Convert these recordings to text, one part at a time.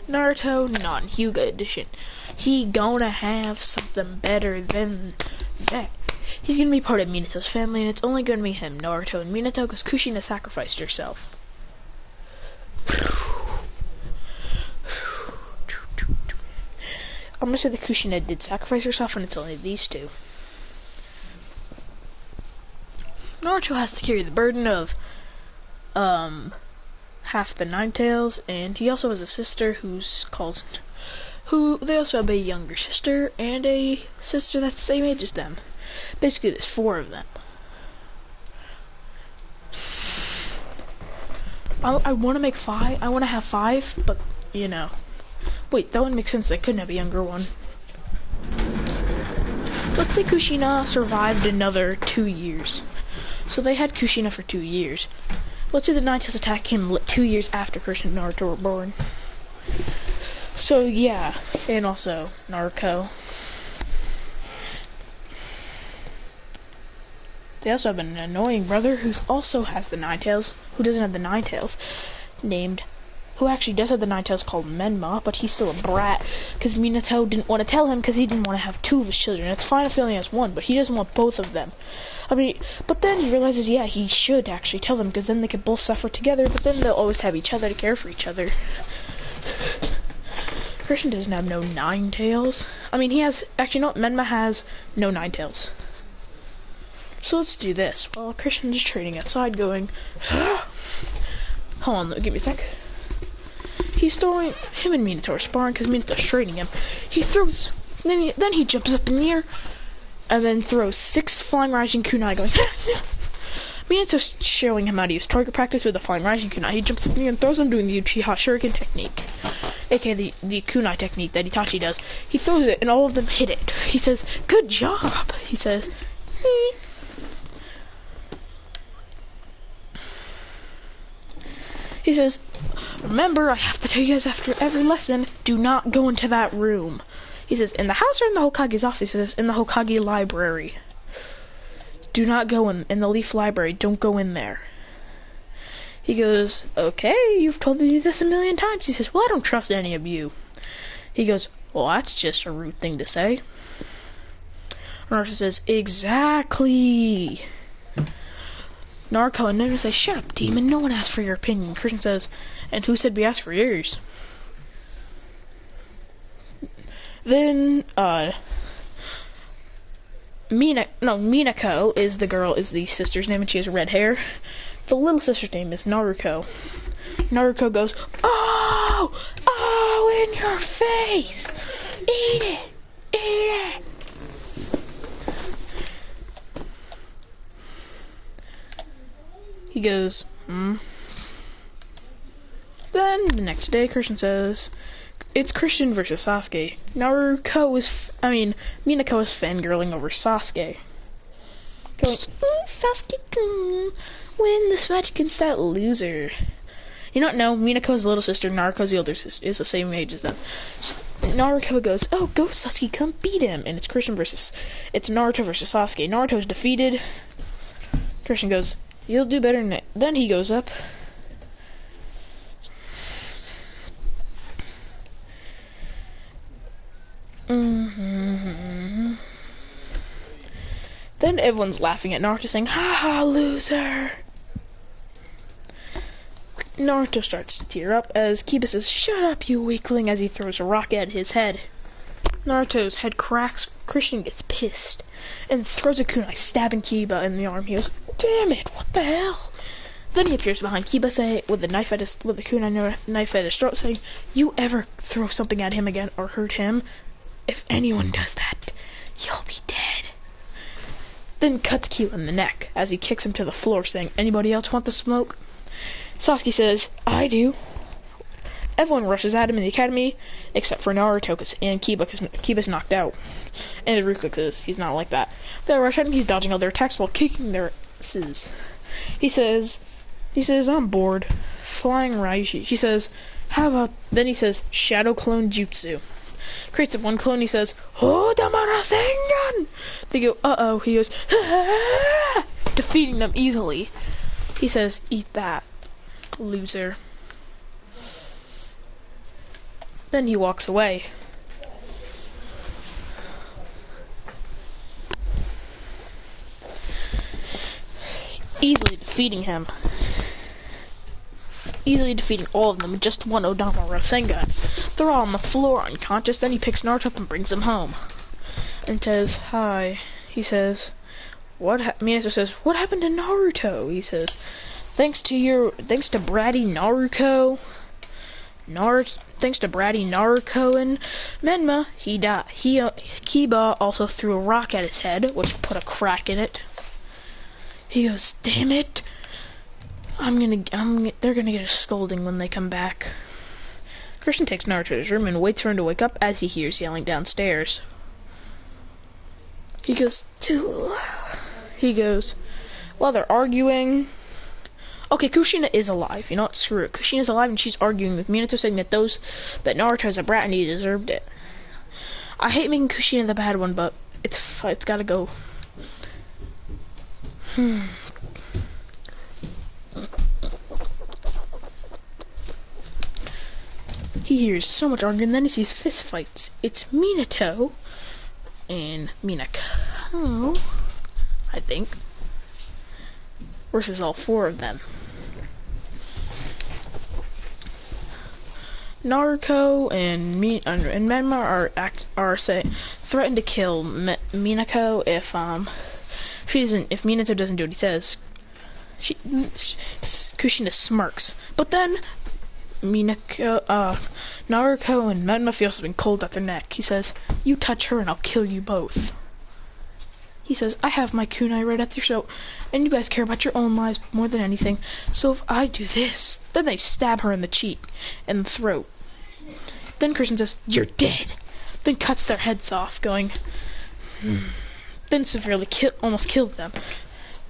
Naruto non-Hyuga edition. He gonna have something better than that. He's gonna be part of Minato's family, and it's only gonna be him, Naruto, and Minato, because Kushina sacrificed herself. I'm gonna say that Kushina did sacrifice herself, and it's only these two. Naruto has to carry the burden of half the Nine Tails, and he also has a sister they also have a younger sister and a sister that's the same age as them. Basically, there's 4 of them. I want to make 5. I want to have 5, but you know, wait, that wouldn't make sense. I couldn't have a younger one. Let's say Kushina survived another 2 years. So they had Kushina for 2 years. Let's say the Nine Tails attack came 2 years after Kushina and Naruto were born. So yeah, and also Naruto. They also have an annoying brother who also has the Nine Tails, who doesn't have the Nine Tails, who actually does have the Nine Tails, called Menma, but he's still a brat, because Minato didn't want to tell him, because he didn't want to have 2 of his children. It's fine if he only has 1, but he doesn't want both of them. I mean, but then he realizes, yeah, he should actually tell them, because then they could both suffer together, but then they'll always have each other to care for each other. Christian doesn't have no Nine Tails. I mean, he has, actually no, Menma has no Nine Tails. So let's do this. Well, Christian's just trading outside going, hold on, give me a sec. He's throwing, him and Minato are sparring because Minato's trading him. He throws, then he jumps up in the air, and then throws 6 flying rising kunai going, Minato's showing him how to use target practice with the flying rising kunai. He jumps up in the air and throws him doing the Uchiha Shuriken technique, aka the kunai technique that Itachi does. He throws it and all of them hit it. He says, good job, he says. He says, remember, I have to tell you guys after every lesson, do not go into that room. He says, in the house or in the Hokage's office? He says, in the Hokage library. Do not go in the Leaf Library. Don't go in there. He goes, okay, you've told me this a million times. He says, well, I don't trust any of you. He goes, well, that's just a rude thing to say. Naruto says, exactly. Naruto and Naruto say, shut up, demon, no one asked for your opinion. Christian says, and who said we asked for yours? Then, Minako is the sister's name, and she has red hair. The little sister's name is Naruto. Naruto goes, oh, in your face! Eat it! Eat it! He goes, Then the next day, Christian says, it's Christian versus Sasuke. Minako is fangirling over Sasuke. Going, Sasuke, win this match against that loser. You don't know, Minako's little sister, Naruto's the older sister, is the same age as them. Naruto goes, oh, go Sasuke, come beat him. And it's Naruto versus Sasuke. Naruto's defeated. Christian goes, you'll do better than that. Then he goes up. Then everyone's laughing at Naruto, saying, ha ha, loser. Naruto starts to tear up as Kiba says, shut up, you weakling, as he throws a rock at his head. Naruto's head cracks. Christian gets pissed and throws a kunai, stabbing Kiba in the arm. He goes, damn it, what the hell? Then he appears behind Kiba, with the kunai knife at his throat, saying, you ever throw something at him again or hurt him, if anyone does that, you'll be dead. Then cuts Kiba in the neck as he kicks him to the floor, saying, anybody else want the smoke? Sasuke says, I do. Everyone rushes at him in the academy, except for Naruto and Kiba, because Kiba's knocked out. And Iruka, because he's not like that. They rush at him, he's dodging all their attacks while kicking their asses. He says, I'm bored. Flying Raishi. He says, then he says, Shadow Clone Jutsu. Creates one clone, he says, oh, Damara Sengan! They go, uh-oh, he goes, ah! Defeating them easily. He says, eat that, loser. Then he walks away. Easily defeating him. Easily defeating all of them with just one Odama Rasengan. They're all on the floor unconscious. Then he picks Naruto up and brings him home. And says, hi. He says, Minato says, what happened to Naruto? He says, thanks to bratty Naruto. Thanks to bratty Naruto and Menma, he died. Kiba also threw a rock at his head, which put a crack in it. He goes, damn it. They're gonna get a scolding when they come back. Christian takes Naruto to his room and waits for him to wake up as he hears yelling downstairs. He goes, while they're arguing. Okay, Kushina is alive. You know what? Screw it. Kushina's alive and she's arguing with Minato, saying that Naruto's a brat and he deserved it. I hate making Kushina the bad one, but it's gotta go. He hears so much arguing, then he sees fist fights. It's Minato and Minako, I think, versus all four of them. Naruto and Menma threatened to kill Minako if Minato doesn't do what he says. Kushina smirks, but then Naruto and Menma feel something cold at their neck. He says, "You touch her and I'll kill you both." He says, "I have my kunai right at your throat, and you guys care about your own lives more than anything, so if I do this..." Then they stab her in the cheek and the throat. Then Christian says, "You're dead." Then cuts their heads off, going... Then severely almost kills them.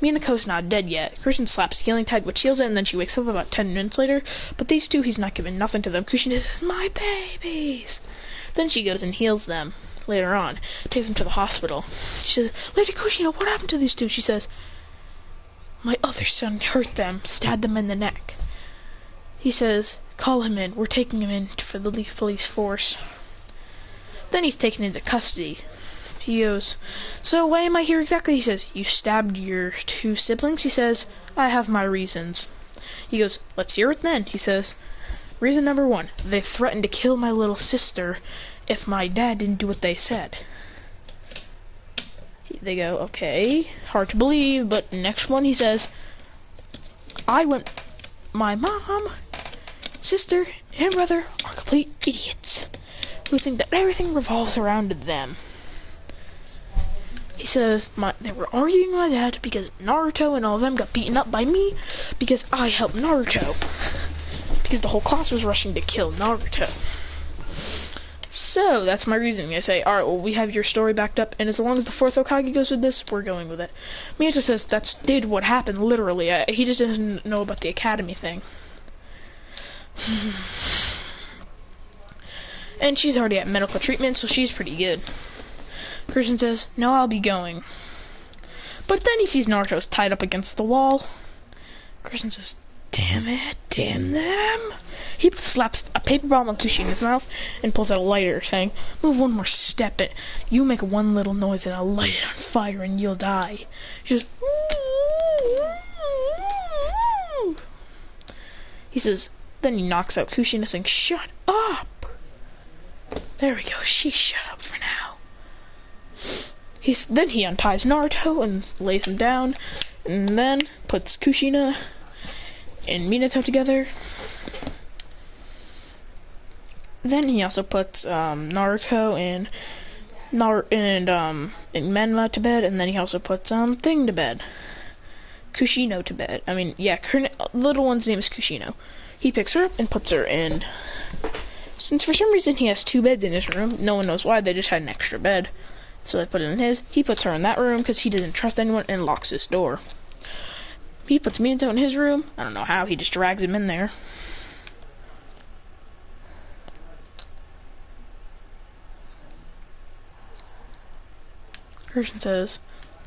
Minako's not dead yet. Christian slaps Healing Tide, which heals it, and then she wakes up about 10 minutes later. But these two, he's not giving nothing to them. Christian says, "My babies." Then she goes and heals them later on. Takes them to the hospital. She says, "Lady Kushina, what happened to these two?" She says, "My other son hurt them, stabbed them in the neck." He says, "Call him in. We're taking him in for the Leaf Police Force." Then he's taken into custody. He goes, "So why am I here exactly?" He says, "You stabbed your two siblings?" He says, "I have my reasons." He goes, "Let's hear it then." He says, "Reason number 1, they threatened to kill my little sister if my dad didn't do what they said." They go, "Okay, hard to believe," but next one he says, "My mom, sister, and brother are complete idiots who think that everything revolves around them." He says, they were arguing with my dad because Naruto and all of them got beaten up by me because I helped Naruto. Because the whole class was rushing to kill Naruto. So, that's my reasoning. I say, alright, well, we have your story backed up, and as long as the 4th Hokage goes with this, we're going with it. Minato says did what happened, literally. He just doesn't know about the academy thing. And she's already at medical treatment, so she's pretty good. Christian says, "No, I'll be going." But then he sees Naruto's tied up against the wall. Christian says, "Damn it, damn them." He slaps a paper bomb on Kushina's mouth and pulls out a lighter, saying, "Move one more step, you make one little noise and I'll light it on fire and you'll die." She says, he says, then he knocks out Kushina, saying, "Shut up." There we go, she shut up for now. Then he unties Naruto and lays him down, and then puts Kushina and Minato together. Then he also puts Naruto and Menma to bed, and then he also puts Thing to bed. Kushino to bed. I mean, yeah, little one's name is Kushino. He picks her up and puts her in. Since for some reason he has 2 beds in his room, no one knows why, they just had an extra bed. So they put it in his. He puts her in that room because he doesn't trust anyone and locks his door. He puts Minato in his room. I don't know how, he just drags him in there. Christian says,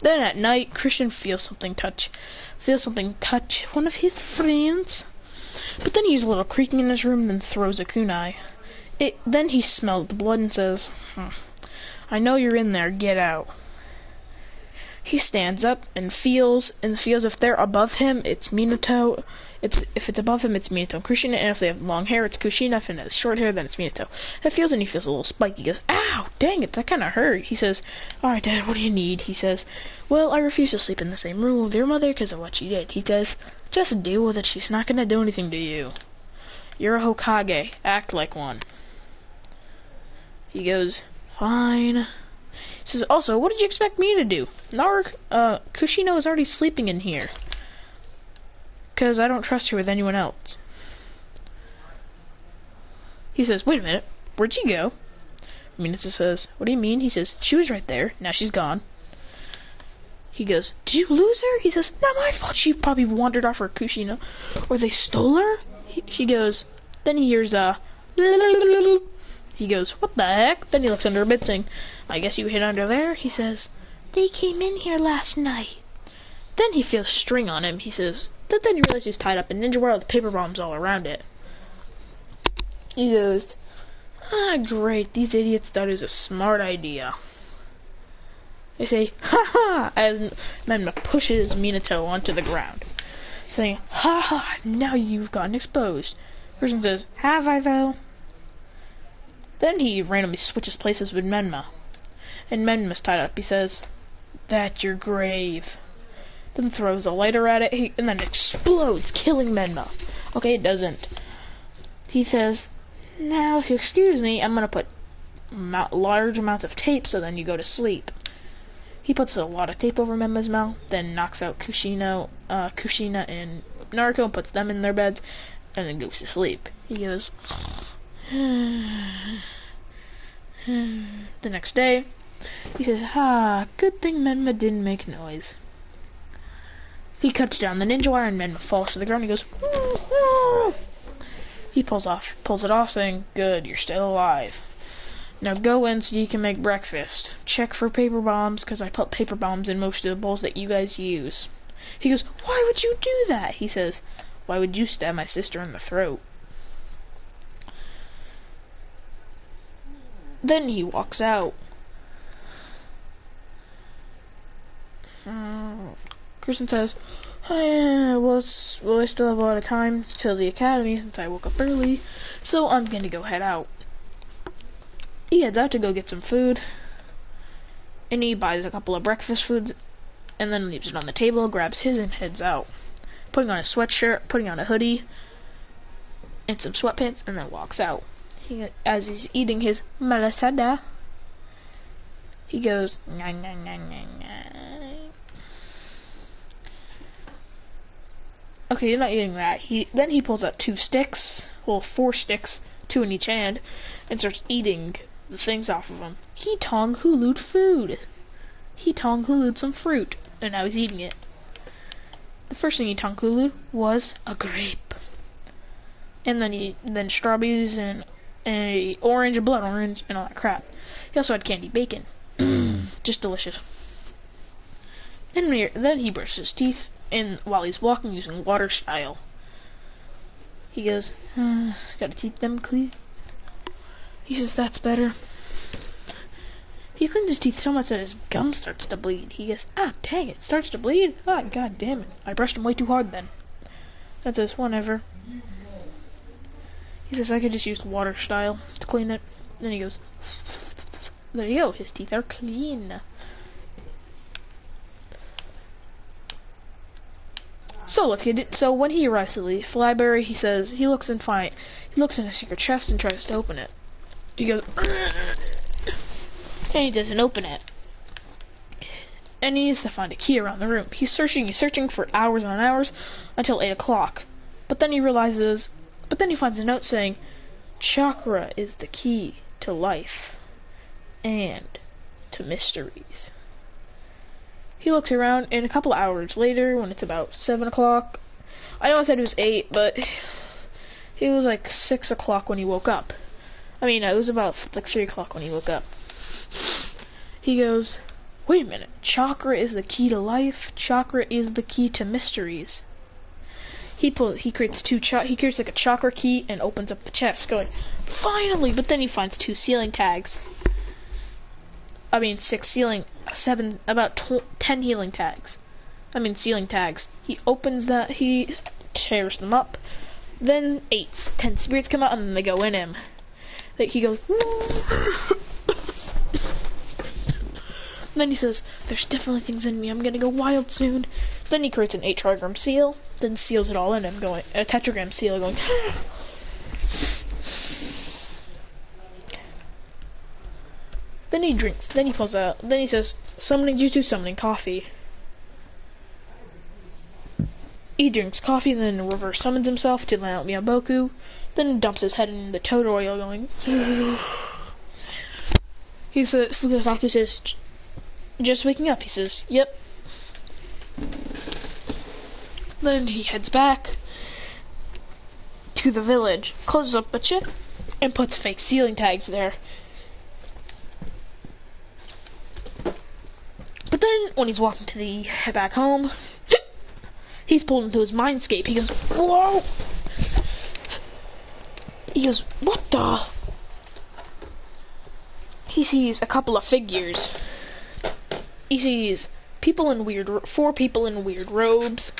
then at night, Christian feels something touch one of his friends. But then he hears a little creaking in his room, then throws a kunai. Then he smells the blood and says, I know you're in there, get out. He stands up and feels if they're above him, it's Minato. If it's above him, it's Minato and Kushina, and if they have long hair, it's Kushina. If it has short hair, then it's Minato. He feels a little spike. He goes, ow, dang it, that kind of hurt. He says, alright, Dad, what do you need? He says, well, I refuse to sleep in the same room with your mother because of what she did. He says, just deal with it, she's not going to do anything to you. You're a Hokage, act like one. He goes, fine. He says, also, what did you expect me to do? Kushina is already sleeping in here. Because I don't trust her with anyone else. He says, wait a minute, where'd she go? Minato says, what do you mean? He says, she was right there, now she's gone. He goes, did you lose her? He says, not my fault, she probably wandered off for Kushina. Or they stole her? He goes, then he hears he goes, what the heck? Then he looks under a bed saying, I guess you hid under there? He says, they came in here last night. Then he feels string on him. He says, then he realizes he's tied up in ninja wire with paper bombs all around it. He goes, great, these idiots thought it was a smart idea. They say, ha ha, as Menma pushes Minato onto the ground, saying, ha ha, now you've gotten exposed. Christian says, have I though? Then he randomly switches places with Menma, and Menma's tied up. He says, that's your grave. Then throws a lighter at it, and then explodes, killing Menma. Okay, it doesn't. He says, now if you excuse me, I'm gonna put large amounts of tape so then you go to sleep. He puts a lot of tape over Menma's mouth, then knocks out Kushina and Naruto and puts them in their beds, and then goes to sleep. He goes, the next day, he says, good thing Menma didn't make noise. He cuts down the ninja wire and Menma falls to the ground. He goes, he pulls it off, saying, good, you're still alive. Now go in so you can make breakfast. Check for paper bombs, because I put paper bombs in most of the bowls that you guys use. He goes, why would you do that? He says, why would you stab my sister in the throat? Then he walks out. Kristen says, well, I still have a lot of time till the academy since I woke up early, so I'm gonna go head out. He heads out to go get some food, and he buys a couple of breakfast foods, and then leaves it on the table, grabs his, and heads out, putting on a sweatshirt, putting on a hoodie, and some sweatpants, and then walks out. As he's eating his malasada, he goes, nah, nah, nah, nah, nah. Okay, you're not eating that. Then he pulls out 4 sticks, 2 in each hand, and starts eating the things off of them. He Tong Hulu'd food. He Tong Hulu'd some fruit, and now he's eating it. The first thing he Tong Hulu'd was a grape, and then strawberries and a blood orange, and all that crap. He also had candy bacon, just delicious. Then he brushes his teeth, and while he's walking using water style, he goes, gotta keep them clean. He says, that's better. He cleans his teeth so much that his gum starts to bleed. He goes, dang it, starts to bleed? God damn it, I brushed him way too hard then. That says, whatever. He says, I could just use water style to clean it. Then he goes, there you go, his teeth are clean. So let's get it. So when he arrives at the library, he says he looks in a secret chest and tries to open it. He goes, and he doesn't open it. And he needs to find a key around the room. He's searching for hours on hours until 8 o'clock. But then he finds a note saying, chakra is the key to life and to mysteries. He looks around, and a couple hours later, when it's about 7 o'clock, I know I said it was 8, but it was like 6 o'clock when he woke up. I mean, it was about like 3 o'clock when he woke up. He goes, wait a minute, chakra is the key to life, chakra is the key to mysteries. He creates like a chakra key and opens up the chest, going, finally! But then he finds 2 ceiling tags. I mean, 6 ceiling, 7, about 10 healing tags. I mean, ceiling tags. He opens that, he tears them up. Then 10 spirits come out and then they go in him. Like, he goes, then he says, there's definitely things in me, I'm gonna go wild soon. Then he creates an 8 trigram seal, then seals it all in him, going, a tetragram seal, going, then he drinks, then he pulls out, then he says, summoning you to summoning coffee. He drinks coffee, then reverse summons himself to Mount Miyaboku, then dumps his head in the toad oil, going, he says, Fukasaku says, just waking up. He says, yep. Then he heads back to the village, closes up a chip, and puts fake ceiling tags there. But then, when he's walking to the back home, he's pulled into his mindscape. He goes, whoa! He goes, what the? He sees a couple of figures. He sees 4 people in weird robes.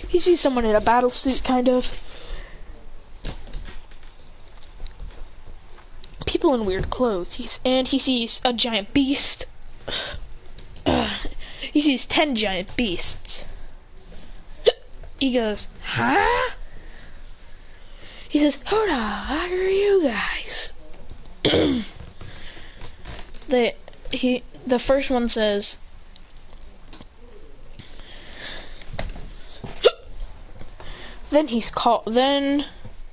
He sees someone in a battle suit, kind of. People in weird clothes. And he sees a giant beast. He sees 10 giant beasts. He goes, huh? He says, hold on, how are you guys? The first one says, then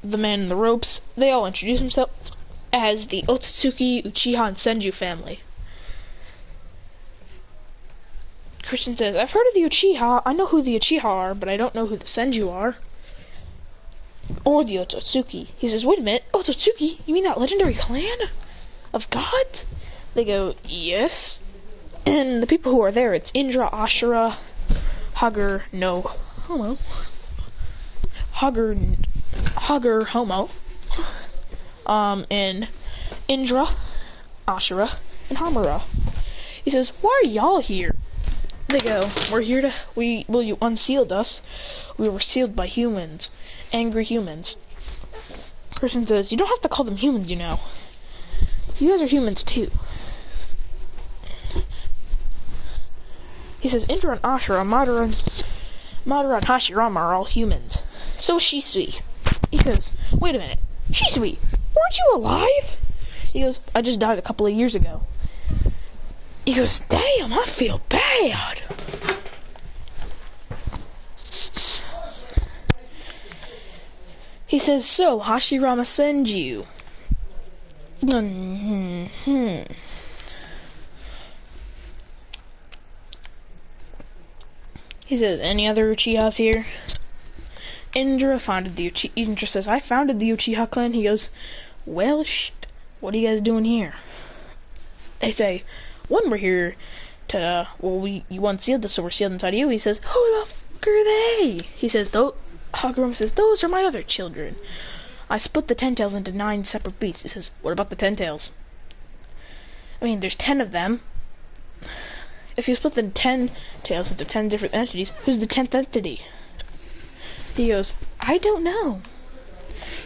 the man in the ropes, they all introduce themselves as the Otsutsuki, Uchiha, and Senju family. Christian says, I've heard of the Uchiha, I know who the Uchiha are, but I don't know who the Senju are. Or the Otsutsuki. He says, wait a minute, Otsutsuki? You mean that legendary clan of gods? They go, yes. And the people who are there, it's Indra, Ashura, Hager, Homo. Hager, Homo. And Indra, Ashura, and Hamura. He says, why are y'all here? They go, we're here to, you unsealed us. We were sealed by humans. Angry humans. Christian says, you don't have to call them humans, you know. You guys are humans too. He says, Indra and Ashura, Madara and Hashirama are all humans. So is Shisui. He says, wait a minute. Shisui, weren't you alive? He goes, I just died a couple of years ago. He goes, damn, I feel bad. He says, so, Hashirama sends you. He says, any other Uchihas here? Indra says, I founded the Uchiha clan. He goes, well, what are you guys doing here? They say, one, we're here to, you unsealed us, so we're sealed inside you. He says, who the fuck are they? He says, Hagurama says, those are my other children. I split the 10 tails into 9 separate beasts. He says, what about the 10 tails? I mean, there's 10 of them. If you split the 10 tails into 10 different entities, who's the 10th entity? He goes, I don't know.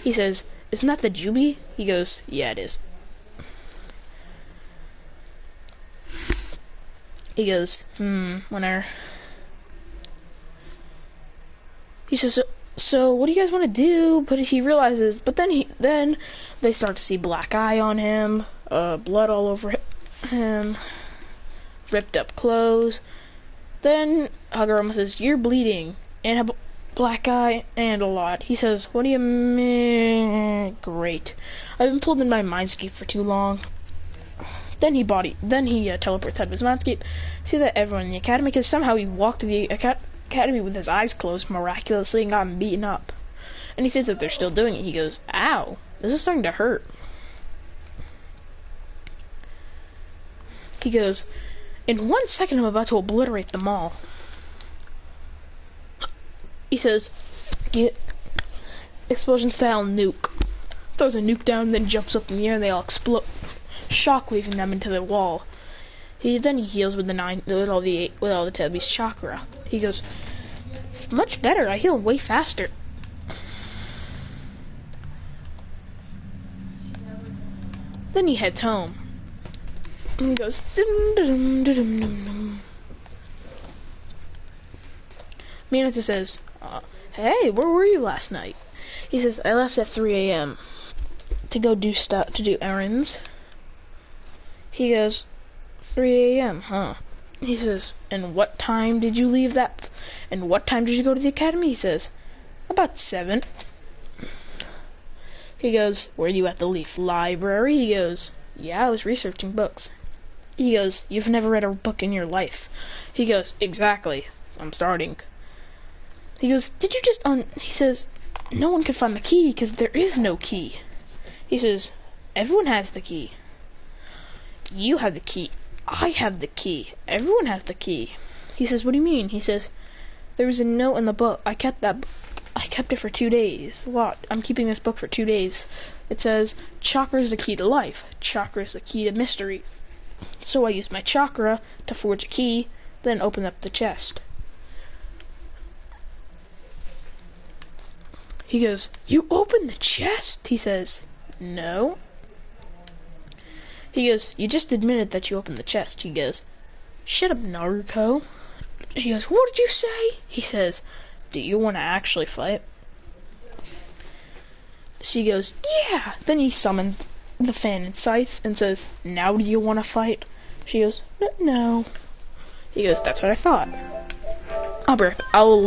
He says, isn't that the Jubi? He goes, yeah, it is. He goes, whenever. He says, so what do you guys want to do? But he realizes, but then they start to see black eye on him, blood all over him, ripped up clothes. Then Hagurama says, you're bleeding, and have black eye, and a lot. He says, what do you mean? Great. I've been pulled in my mindscape for too long. Then he teleports out of his mindscape, see that everyone in the academy, because somehow he walked to the academy with his eyes closed miraculously and got beaten up. And he says that they're still doing it. He goes, ow, this is starting to hurt. He goes, in 1 second I'm about to obliterate them all. He says, get explosion style nuke. throws a nuke down, then jumps up in the air, and they all explode, shockwaving them into the wall. Then he heals with all the tail beast chakra. He goes, much better. I heal way faster. Then he heads home. And he goes, Minato says, hey, where were you last night? He says, I left at 3 a.m. to go do stuff, to do errands. He goes, 3 a.m., huh? He says, and what time did you leave that? And what time did you go to the academy? He says, about 7. He goes, were you at the Leaf Library? He goes, yeah, I was researching books. He goes, you've never read a book in your life. He goes, exactly, I'm starting. He goes, did you just he says, no one can find the key because there is no key. He says, everyone has the key. You have the key. I have the key. Everyone has the key. He says, what do you mean? He says, there was a note in the book. I kept it for 2 days. What? I'm keeping this book for 2 days. It says, chakra is the key to life. Chakra is the key to mystery. So I used my chakra to forge a key, then open up the chest. He goes, you opened the chest? He says, no. He goes, you just admitted that you opened the chest. He goes, shut up, Naruto. He goes, what did you say? He says, do you want to actually fight? She goes, yeah. Then he summons the fan and scythe and says, now do you want to fight? She goes, no. He goes, that's what I thought. I'll leave.